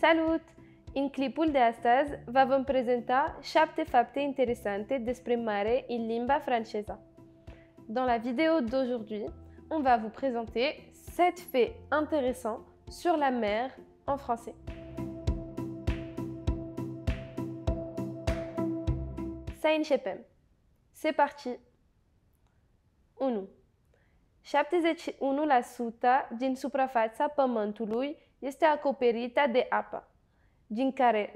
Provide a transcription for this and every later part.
Salut! În clipul de astăzi vă vom prezenta 7 fapte interesante despre mare în limba franceză. Dans la vidéo d'aujourd'hui, on va vous présenter 7 faits intéressants sur la mer en français. Să începem! C'est parti! 1. 71% din suprafața Pământului este acoperită de apă, din care 96,5%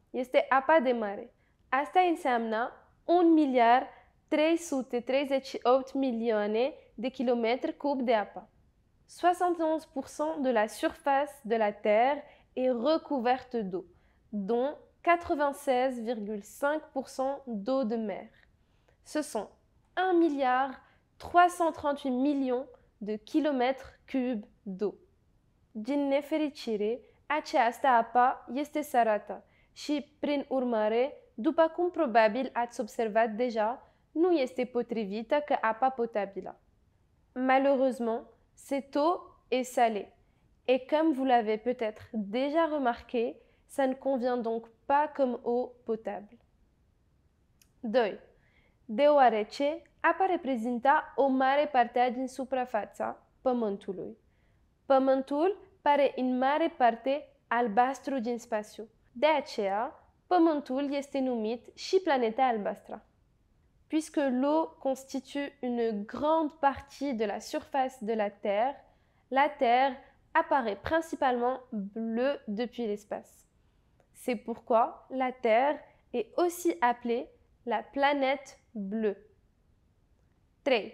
este apa de mare. Asta înseamnă 1,338 milioane de kilometri cub de apă. 71% de la surface de la Terre est recouverte d'eau, dont 96,5% d'eau de mer. Ce sont 1,338 millions de kilomètres cubes d'eau. Din nefericire, această apă este sărată și, prin urmare, după cum probabil ați observat deja, nu este potrivită ca apa potabilă. Malheureusement, cette eau est salée. Et comme vous l'avez peut-être déjà remarqué, ça ne convient donc pas comme eau potable. 2. Deoarece apa reprezintă o mare parte din suprafața Pământului. Pământul pare în mare parte albastru din spațiu. De aceea, Pământul este numit și planeta albastră. Puisque l'eau constitue une grande partie de la surface de la Terre apparaît principalement bleue depuis l'espace. C'est pourquoi la Terre est aussi appelée la planète bleue. 3.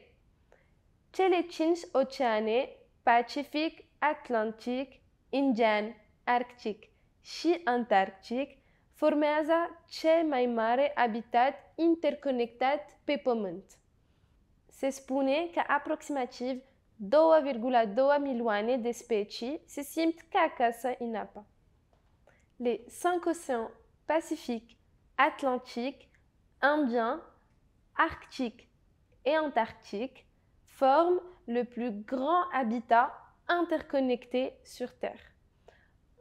Cele 5 oceane, Pacific, Atlantic, Indian, Arctic și Antarctic, formează cel mai mare habitat interconectat pe Pământ. Se spune că aproximativ 2,2 milioane de specii se simt ca acasă în apă. Les 5 océans Pacifique, Atlantique, Indien, Arctique et Antarctique forment le plus grand habitat interconnecté sur Terre.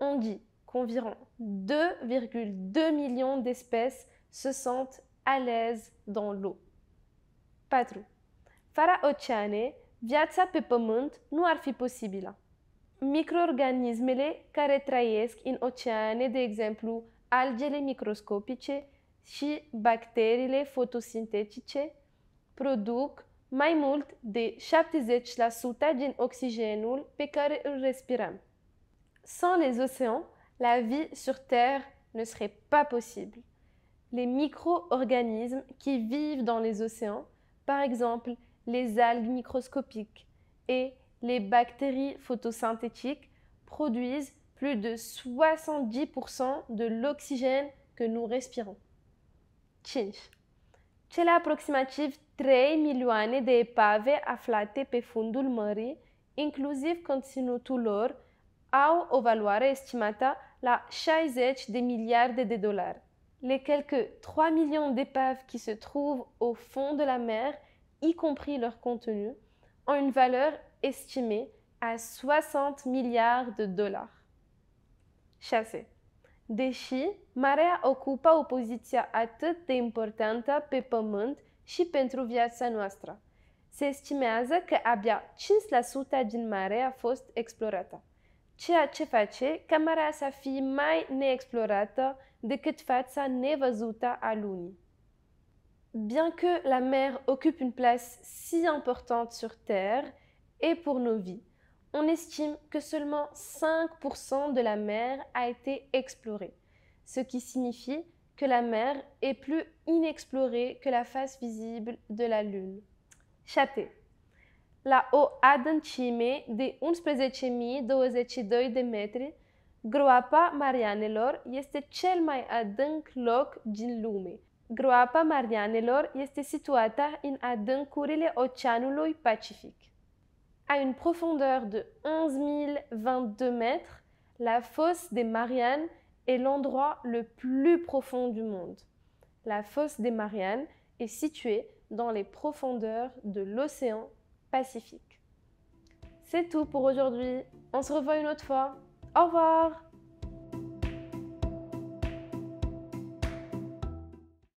On dit qu'environ 2,2 millions d'espèces se sentent à l'aise dans l'eau. 4. Fără oceane, viața pe Pământ nu ar fi posibilă. Microorganismele care trăiesc în oceane, de exemplu, algele microscopice și bacteriile fotosintetice, produc mai mult de 70% din oxygenul pe care îl respirăm. Sans les océans, la vie sur Terre ne serait pas possible. Les micro-organismes qui vivent dans les océans, par exemple les algues microscopiques et les bactéries photosynthétiques, produisent plus de 70% de l'oxygène que nous respirons. 5. Cele aproximativ 3 milioane de epave aflate pe fundul mării, inclusiv conținutul lor, au o valoare estimată la 60 de miliarde de dolari. Les quelques 3 millions d'épaves qui se trouvent au fond de la mer, y compris leur contenu, ont une valeur estimée à 60 milliards de dollars. 6. Deși marea ocupă o poziție atât de importantă pe Pământ și pentru viața noastră, se estimează că abia 5% din mare a fost explorată, ceea ce face ca marea să fie mai neexplorată decât fața nevăzută a Lunii. Bien que la mer occupe une place si importante sur Terre et pour nos vies, on estime que seulement 5% de la mer a été explorée, ce qui signifie que la mer est plus inexplorée que la face visible de la Lune. 7. La o adâncime de 11.022 de metri, groapa Marianelor este cel mai adânc loc din lume. Groapa Marianelor este situată în adâncurile Oceanului Pacific. À une profondeur de 11 022 mètres, la fosse des Mariannes est l'endroit le plus profond du monde. La fosse des Mariannes est située dans les profondeurs de l'océan Pacifique. C'est tout pour aujourd'hui. On se revoit une autre fois. Au revoir!